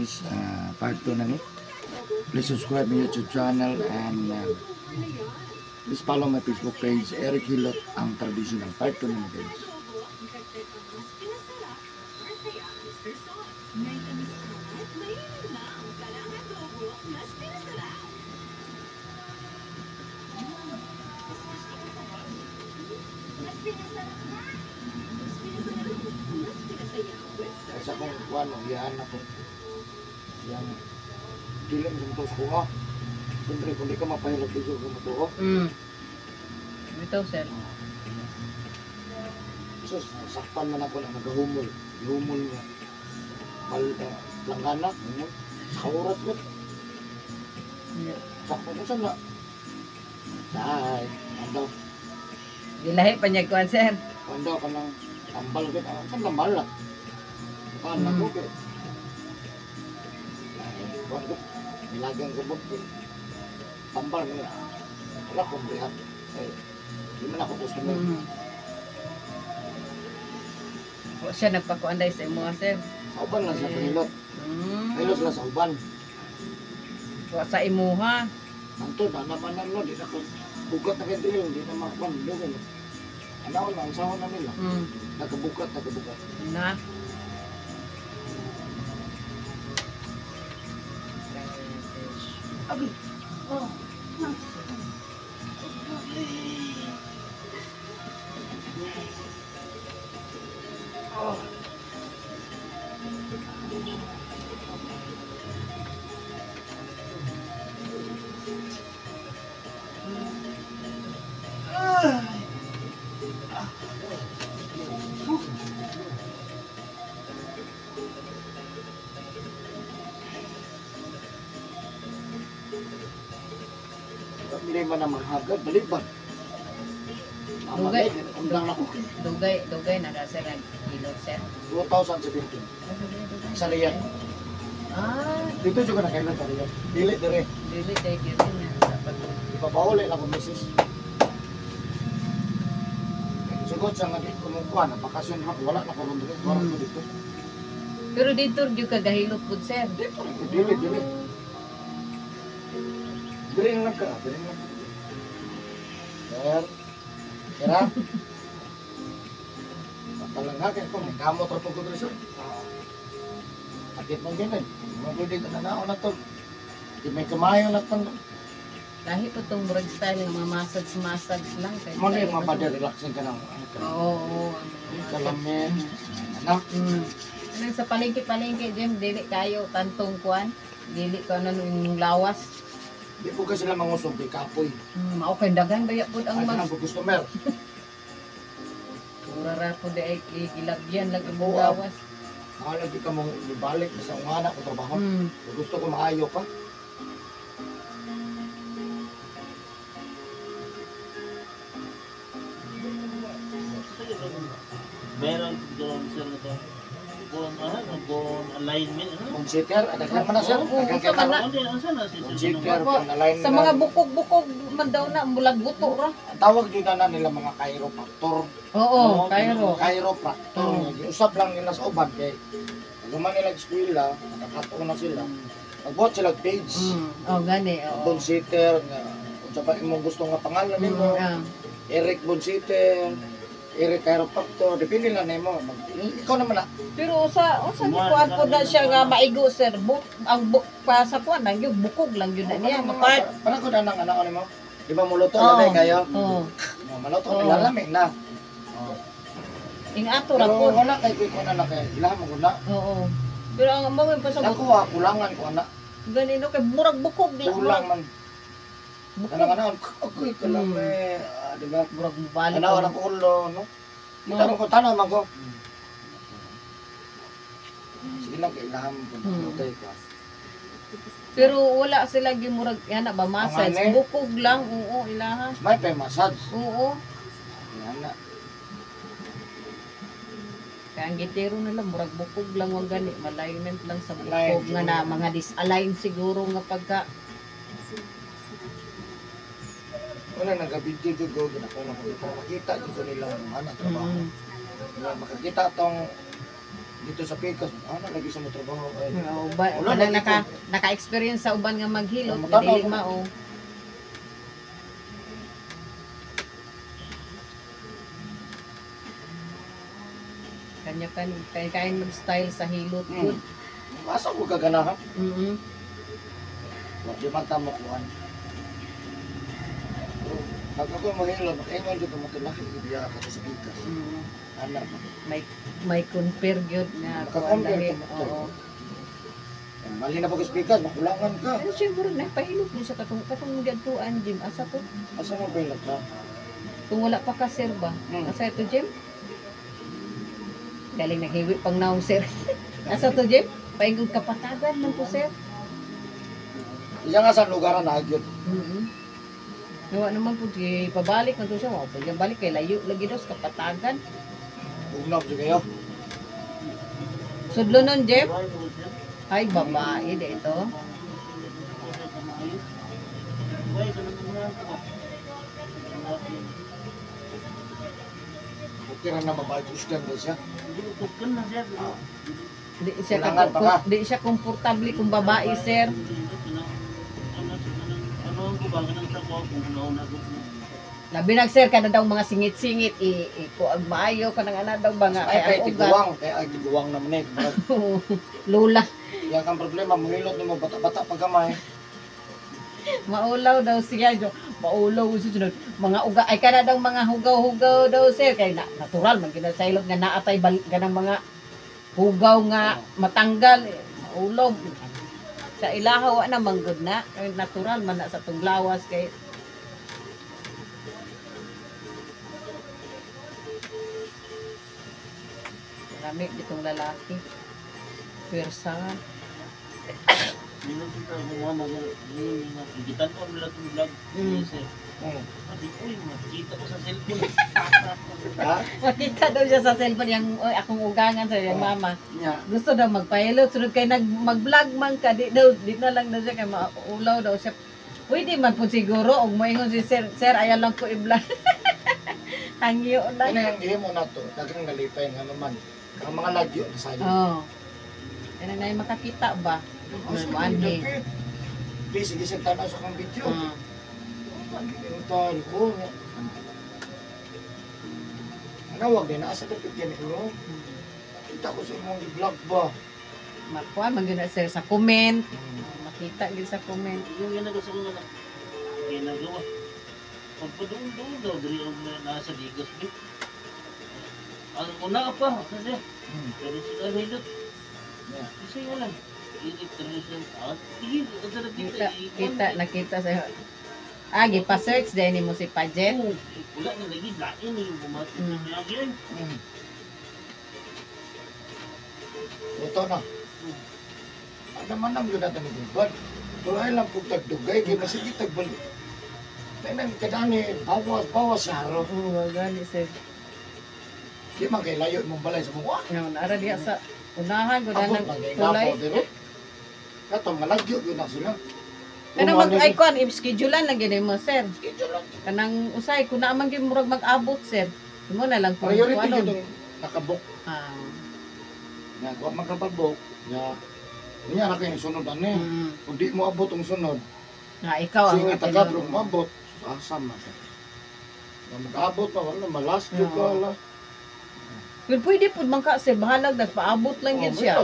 guys, part 2 na ni. Please subscribe my YouTube channel and please follow my Facebook page, Eric Hilot, ang traditional. Part 2 na ni guys. Sa kung ano, yan ako. Yan. Dilim sa tos ko nga. Siyempre, kung di ka mapahilap dito sa matuho. Ito, sir. So, sakpan man ako na nagahumol. Ihumol niya. Langgana. Sa oras mo. Sakpan ko saan na. Dahil. Andaw. Dilahi pa niya kuhan, sir. Andaw ka ng tambal ka. Saan tambal na? Paano ko ka? Kuhan ko. Nilagang gabog ko. Tambal niya. Wala kong lihat. Hindi man ako gusto mo. O siya nagpakuanday sa imo, sir. Sa uban lang sa Hilot. Hilot lang sa uban. O sa imuha. Anto, naman no, di na ko bukat na kaya hindi na makapang doon. Ano lang, sahon na nila. Nagkabukat. Na. Abi. Oh. Oh. Hindi man naman hagad, baliban. Dugay. Undang ako. Dugay na sir nag-ilot, sir. 2017. Sa Riyan. Dito juga na kailan sa Riyan. Dili dire. Dili tayo yun niya. Dapat. Ipabawali lang ko misis. Sugod sa nga di kumukuha na bakasyon ha. Wala na ko ron dito. Wala ko dito. Pero dito yung kagahilot po, sir. Dili. Dili lang ka. Sir. Kira? Patalanghakin ko. May kamot o tungkol rin sir. Sakit mong ganun. Mga pwede ka nanao na to. Di may kamayo na to. Lahi po itong murag style ng mga massage lang. Muna yung mga body relaxing ka ng Oo. kalamin. Ano? Ano sa palengke, Jem, dili kayo tantong kuan. Dili ko ano yung lawas. Di po kasi sila mangusog kay kapoy. Mao kay dagan baya pud ang Ay, mag. ang customer. Mura po di ay ilagyan lang ang Oo. lawas. Lagi ka mong ibalik sa umana ko trabaho. Gusto ko maayo ka. Meron doon sir na to. Kung alignment. Consider, adaghan man na sir. Adaghan ka Sama na. na. Consider, kung alignment. Sa mga bukog-bukog man daw na bulag buto ra. Ang tawag yun na nila mga chiropractor. Oo, Cairo. Chiropractor. Usap lang nila sa uban kay guman nila eskwela, nakakato na sila. Magbuhat sila page. Oh, gani. Oo. Bonsitter, kung sa ba imong gusto nga pangalan nimo, Eric Bonsitter, Eric Chiropractor, depende lang nimo. Ikaw naman na. Pero sa kuan po na siya nga maigo, sir. Pa sa kuan lang yung bukog lang yun na niya. Mapart. Parang ko na nang ano nimo. Di ba muluto lamig kayo? Oo. Maluto nilalamig na. Ing ato ra Pero po. wala kay ko na kay ilahan mo na. Oo. Pero ang among pa sa Nakuha, kulangan ko na. ganino kay murag bukog di. Kulang man. Bukog. Kanang ako'y kalame. Di ba? Murag balik. Tanaw ng ulo, no? Tanong ko, tanaw man ko. Sige lang, kailangan mo putay ka. Pero wala sila gimurag yana ba massage. Ang Bukog lang. Oo, ilaha. May pa massage. Oo. Yan na. Kaya ang gitero nila, murag bukog lang wag gani, alignment lang sa bukog Align. nga na mga disalign siguro nga pagka Wala nag-video ko, ginako na ko. Makita dito nila ang mga trabaho. Makakita tong dito sa Picas, ano lagi sa mo trabaho ay. Uban, Wala, kanang lagi ko. naka-experience sa uban nga maghilot, Mutanaw dili ko. mao. Kanya-kanya mag-style sa hilot. Good. Asa ko gaganahan? Mm. Wa di man ta mo kuan. Pag ako mahilo, ingon dito mo tulak ibiya ka sa Picas. Mm. Ana ba? May compare gyud nga kuan Maka-compare dahil. ka mo. Oo. Mali na pag Picas, makulangan ka. Pero siguro nagpahilot din sa katong gadtuan gym asa to. Asa mo pilot ka? Kung wala pa ka sir ba? Asa to gym? Galing naghiwi pang naong sir. Asa to gym? Paingog kapatagan man to sir. Iya nga sa lugaran na agyod. Nawa naman po, pabalik man to siya. Wala po yung balik kay layo lagi daw sa kapatagan. Ugnaw jud kayo. Sudlo nun, Jeff? Why mo sir? Ay, babae dito. Why ka naman ko? Okay ra na mabayusgan ba siya? Tukan na siya. Kulangan pa ka. Di siya komportable kung babae, sir. Ano ang kubangan sa ko kung una ko. Labi nag sir ka na daw mga singit-singit ko ang maayo ka nang ana daw ba nga Ay kay ang ugat. tiguwang, kay ay tiguwang naman eh. Lula. Yan kang problema, mahilot nimo bata-bata pag gamay. Maulaw daw siya. Maulaw siya. Mga uga ay kana daw mga hugaw-hugaw daw sir kay natural man ginasaylot nga naatay ganang mga hugaw nga matanggal. Maulaw. Sa ilaha wa na manggod na. Kay natural man na sa tunglawas kay marami ditong lalaki. Persangan. Minsan kita mo mga gitan ko nila tong vlog. Sir. Sabi ko, makita ko sa cellphone. Ha? Makita daw siya sa cellphone yung akong ugangan sa yung mama. Nya. Gusto daw magpahilot, sunod kay mag-vlog man ka, di na lang daw siya kay maulaw daw siya. Pwede man po siguro, og moingon si sir, ayaw lang ko i-vlog. Hangyo Ano lang. yung gihimo na to? Daghang nalipay nga naman. Ang mga lagyo na sa iyo. Oo. Yan na yung makakita ba? Manhi. Okay, sige sa tanaw sa kong video. Ang tal ko. Nawag din, nasa dapat yan ito. Kita ko sa imong i-vlog ba? Makuha, mag na sir sa comment. Makita din sa comment. Yung ginagawa sa mga ginagawa. Pagpadoon-doon daw, dali ang nasa ligas. Ang una pa, kasi pero sila hilot. Kasi nga lang, tradition out. Nakita sa gipa-search din mo si Pajet. Wala na lagi, lain yung bumati ng lagi yun. Ito na. Ano man ang gunatan ng gubat? Wala lang kung tagdugay, kaya masigit tagbalik. Kaya nang kadani, bawas siya haro. Oo, gani sir. Di man kay layo mong balay sa mukha. Nara diya sa unahan ko na Abot ng lang kay tulay. gapo dire. Kato malagyo yun na sila. Kanang mag-icon, i-schedulean lang gini mo, sir. Schedule lang. Kanang usay, kung naman yung murag mag-abot, sir. Mo na lang kung Priority ano. yun yung nakabok. Ah. Nga, kung makapabok, nga, niya na kayo sunod ano eh. Kung di mo abot ang sunod, Nga, ikaw ang singit ka, pero umabot, asam na ka. Nga mag-abot na, wala, malas ka, wala. Pero pwede po man ka, sir. Bahalag na, paabot lang yun siya.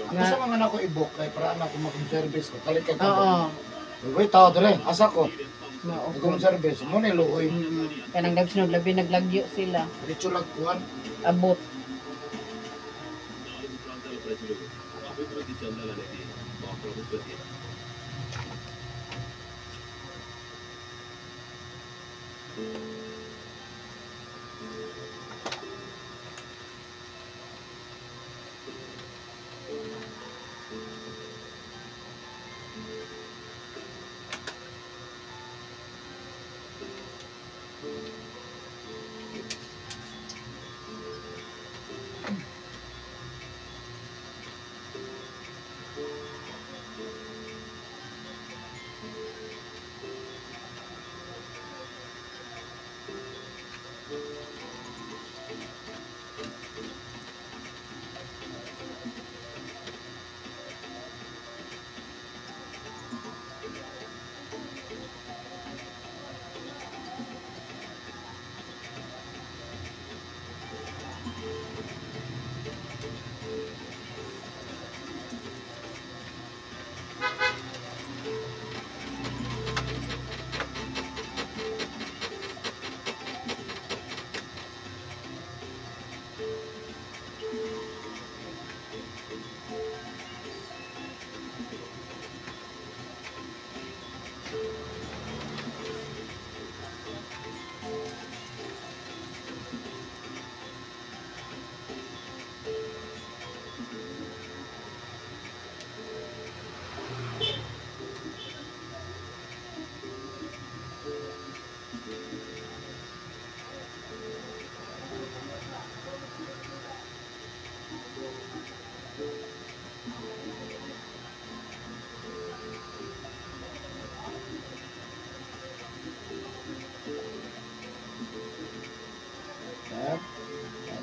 Ano sa mga nako i-book, kay para na ako mag-service ko, kalit ka Oo. Wait, tao dire, asa ko. Mao. Mag-service, mo ni luoy. Kanang nagsunod, labi naglagyo sila. Diretso lang kuhan. Abot.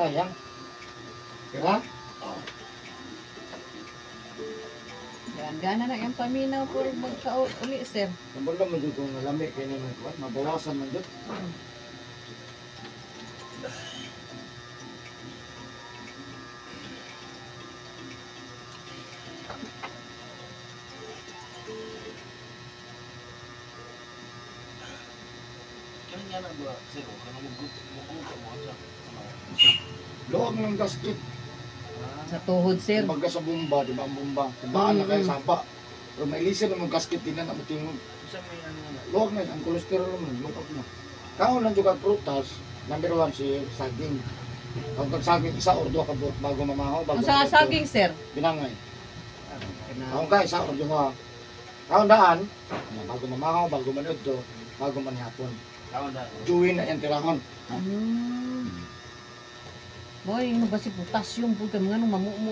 matayang. Diba? Yan, gana na yung paminaw po magka-uli, sir. Nabala man dyan kung nalami kayo na nagkuhan, mabawasan man dyan. Kaya nga na ba, sir, kanang magutok mo siya. Luwag ng gasket. Sa tuhod, sir. Kumbaga sa bomba, di ba ang bomba? Tibaan na kayo saba. Pero may lisen naman gasket din na matingog. Isa may ano nga. Luwag na, ang kolesterol naman, lukap na. Kaon lang juga prutas, number 1 si saging. Kung kag saging, isa or dua ka buot bago mamahaw. Ang sa saging, sir. Binangay. Kaon ka, isa or dua. Kaon daan, bago mamahaw, bago manudto, bago manihapon. Kawan na. Duwin na yung tirahon. Boy, ano ba si potassium po ka mga nung mamumu